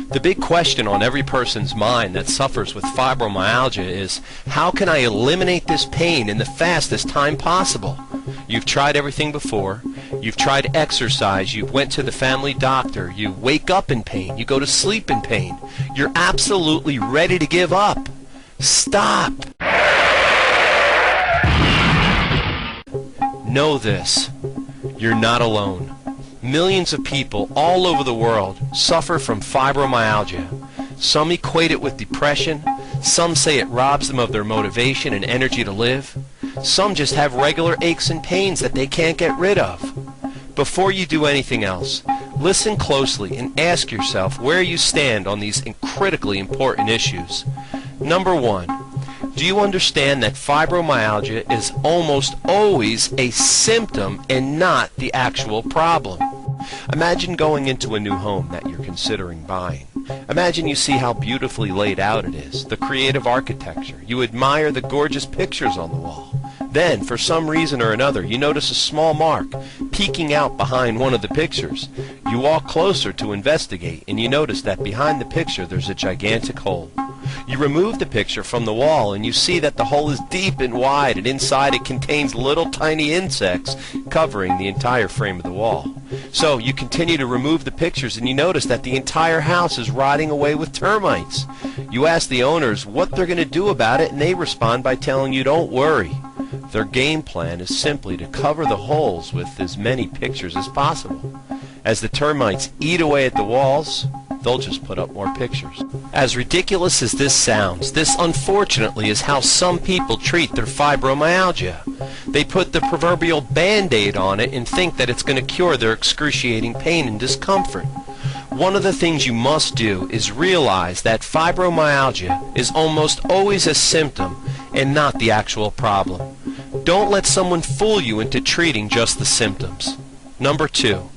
The big question on every person's mind that suffers with fibromyalgia is, how can I eliminate this pain in the fastest time possible? You've tried everything before. You've tried exercise. You went to the family doctor. You wake up in pain. You go to sleep in pain. You're absolutely ready to give up. Stop. Know this. You're not alone. Millions of people all over the world suffer from fibromyalgia. Some equate it with depression. Some say it robs them of their motivation and energy to live. Some just have regular aches and pains that they can't get rid of. Before you do anything else, listen closely and ask yourself where you stand on these critically important issues. Number one, do you understand that fibromyalgia is almost always a symptom and not the actual problem? Imagine going into a new home that you're considering buying. Imagine you see how beautifully laid out it is, the creative architecture. You admire the gorgeous pictures on the wall. Then, for some reason or another, you notice a small mark peeking out behind one of the pictures. You walk closer to investigate, and you notice that behind the picture there's a gigantic hole. You remove the picture from the wall, and you see that the hole is deep and wide, and inside it contains little tiny insects covering the entire frame of the wall. So you continue to remove the pictures, and you notice that the entire house is rotting away with termites. You ask the owners what they're going to do about it, and they respond by telling you, don't worry. Their game plan is simply to cover the holes with as many pictures as possible. As the termites eat away at the walls, they'll just put up more pictures. As ridiculous as this sounds, this unfortunately is how some people treat their fibromyalgia. They put the proverbial Band-Aid on it and think that it's going to cure their excruciating pain and discomfort. One of the things you must do is realize that fibromyalgia is almost always a symptom and not the actual problem. Don't let someone fool you into treating just the symptoms. Number two,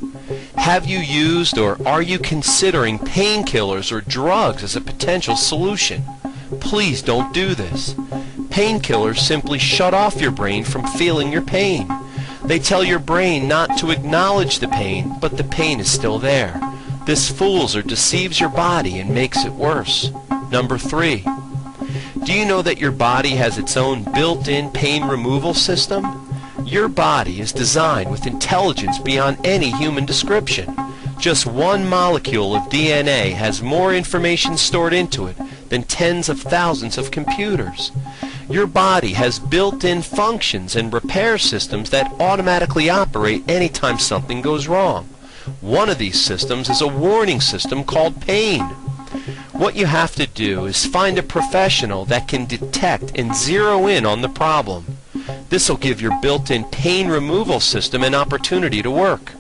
have you used or are you considering painkillers or drugs as a potential solution? Please don't do this. Painkillers simply shut off your brain from feeling your pain. They tell your brain not to acknowledge the pain, but the pain is still there. This fools or deceives your body and makes it worse. Number three, do you know that your body has its own built-in pain removal system? Your body is designed with intelligence beyond any human description. Just one molecule of DNA has more information stored into it than tens of thousands of computers. Your body has built-in functions and repair systems that automatically operate anytime something goes wrong. One of these systems is a warning system called pain. What you have to do is find a professional that can detect and zero in on the problem. This will give your built-in pain removal system an opportunity to work.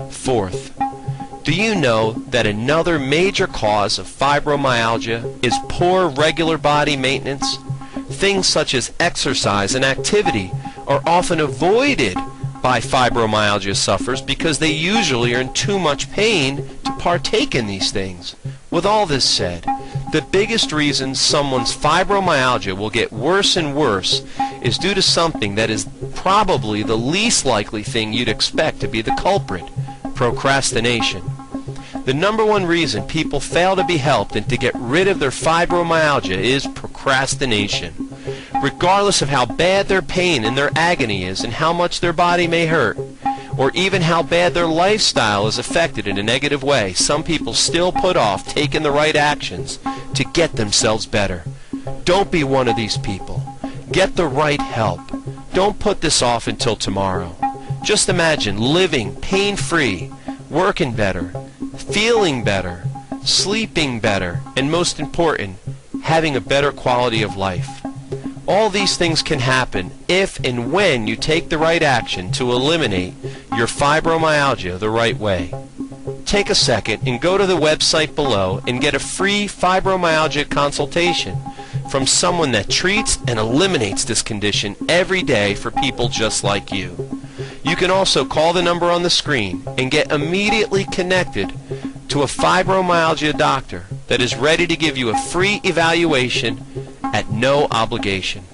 Fourth, do you know that another major cause of fibromyalgia is poor regular body maintenance? Things such as exercise and activity are often avoided by fibromyalgia sufferers because they usually are in too much pain to partake in these things. With all this said, the biggest reason someone's fibromyalgia will get worse and worse is due to something that is probably the least likely thing you'd expect to be the culprit: procrastination. The number one reason people fail to be helped and to get rid of their fibromyalgia is procrastination. Regardless of how bad their pain and their agony is and how much their body may hurt, or even how bad their lifestyle is affected in a negative way, some people still put off taking the right actions to get themselves better. Don't be one of these people. Get the right help. Don't put this off until tomorrow. Just imagine living pain-free, working better, feeling better, sleeping better, and most important, having a better quality of life. All these things can happen if and when you take the right action to eliminate your fibromyalgia the right way. Take a second and go to the website below and get a free fibromyalgia consultation from someone that treats and eliminates this condition every day for people just like you. You can also call the number on the screen and get immediately connected to a fibromyalgia doctor that is ready to give you a free evaluation at no obligation.